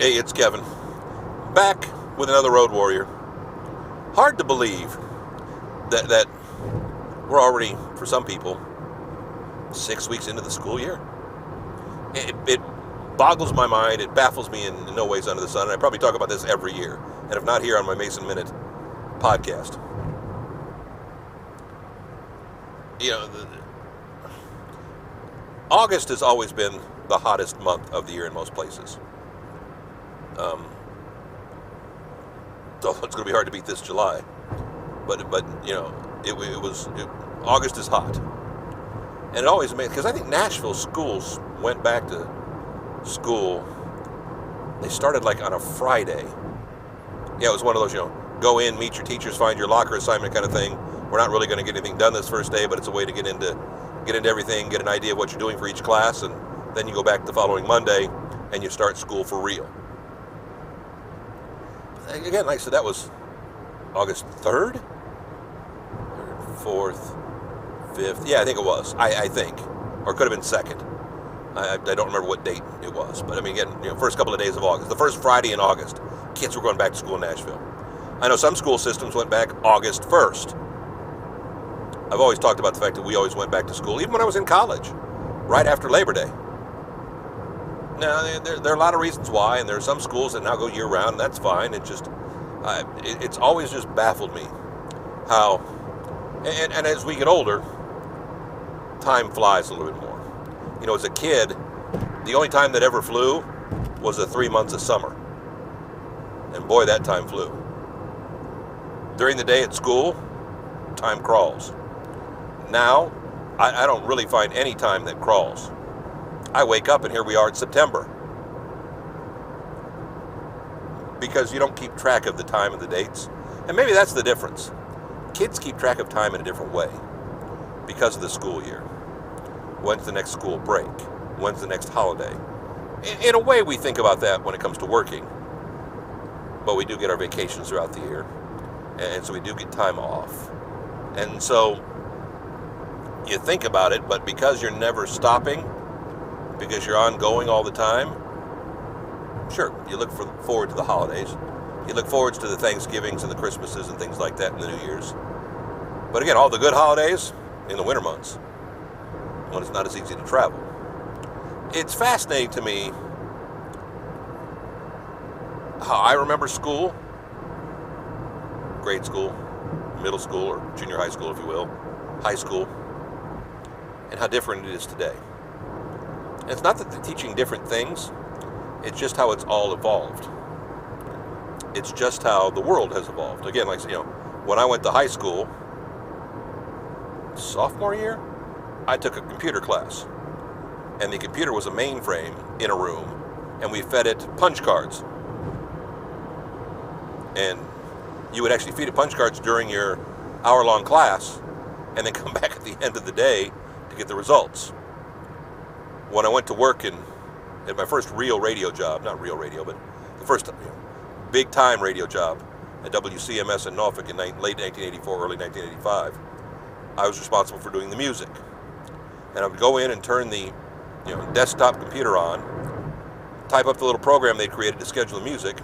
Hey, it's Kevin. Back with another Road Warrior. Hard to believe that we're already, for some people, 6 weeks into the school year. It boggles my mind. It baffles me in no ways under the sun. And I probably talk about this every year. And if not here on my Mason Minute podcast. August has always been the hottest month of the year in most places. So it's going to be hard to beat this July, but August is hot, and it always amazes because I think Nashville schools went back to school. They started like on a Friday. Yeah, it was one of those go in, meet your teachers, find your locker assignment kind of thing. We're not really going to get anything done this first day, but it's a way to get into everything, get an idea of what you're doing for each class, and then you go back the following Monday and you start school for real. Again, like I said, that was August 3rd? 4th, 5th. Yeah, I think it was. I think. Or it could have been 2nd. I don't remember what date it was. But I mean, again, first couple of days of August. The first Friday in August, kids were going back to school in Nashville. I know some school systems went back August 1st. I've always talked about the fact that we always went back to school, even when I was in college, right after Labor Day. Now, there are a lot of reasons why, and there are some schools that now go year-round, and that's fine. It just, it's always just baffled me how, and as we get older, time flies a little bit more. As a kid, the only time that ever flew was the 3 months of summer. And boy, that time flew. During the day at school, time crawls. Now, I don't really find any time that crawls. I wake up and here we are in September. Because you don't keep track of the time and the dates. And maybe that's the difference. Kids keep track of time in a different way because of the school year. When's the next school break? When's the next holiday? In a way, we think about that when it comes to working. But we do get our vacations throughout the year. And so we do get time off. And so you think about it, but because you're never stopping, because you're ongoing all the time, sure, you look forward to the holidays. You look forward to the Thanksgivings and the Christmases and things like that and the New Year's. But again, all the good holidays in the winter months, when it's not as easy to travel. It's fascinating to me how I remember school, grade school, middle school, or junior high school, if you will, high school, and how different it is today. And it's not that they're teaching different things, it's just how it's all evolved. It's just how the world has evolved. Again, when I went to high school, sophomore year, I took a computer class. And the computer was a mainframe in a room, and we fed it punch cards. And you would actually feed it punch cards during your hour-long class, and then come back at the end of the day to get the results. When I went to work at my first real radio job, not real radio, but the first big-time radio job at WCMS in Norfolk in late 1984, early 1985, I was responsible for doing the music. And I would go in and turn the desktop computer on, type up the little program they created to schedule the music,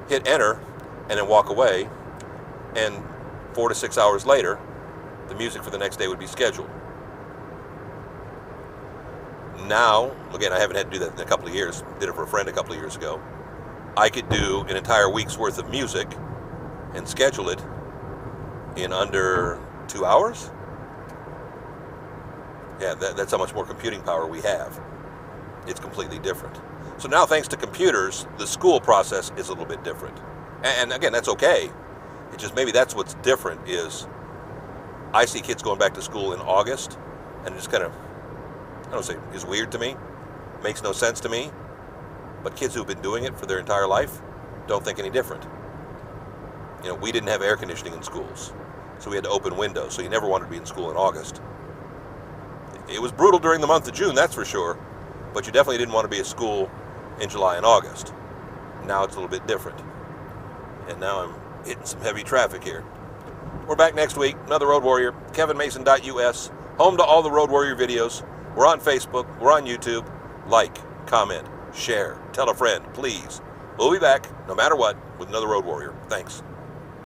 hit enter, and then walk away. And 4 to 6 hours later, the music for the next day would be scheduled. Now, again, I haven't had to do that in a couple of years. Did it for a friend a couple of years ago. I could do an entire week's worth of music and schedule it in under 2 hours. Yeah, that's how much more computing power we have. It's completely different. So now, thanks to computers, the school process is a little bit different. And again, that's okay. It's just maybe that's what's different is I see kids going back to school in August, and it just kind of, I don't say, is weird to me. Makes no sense to me. But kids who've been doing it for their entire life don't think any different. We didn't have air conditioning in schools, so we had to open windows, so you never wanted to be in school in August. It was brutal during the month of June, that's for sure, but you definitely didn't want to be at school in July and August. Now it's a little bit different. And now I'm hitting some heavy traffic here. We're back next week, another Road Warrior, kevinmason.us, home to all the Road Warrior videos. We're on Facebook, we're on YouTube. Like, comment, share, tell a friend, please. We'll be back, no matter what, with another Road Warrior. Thanks.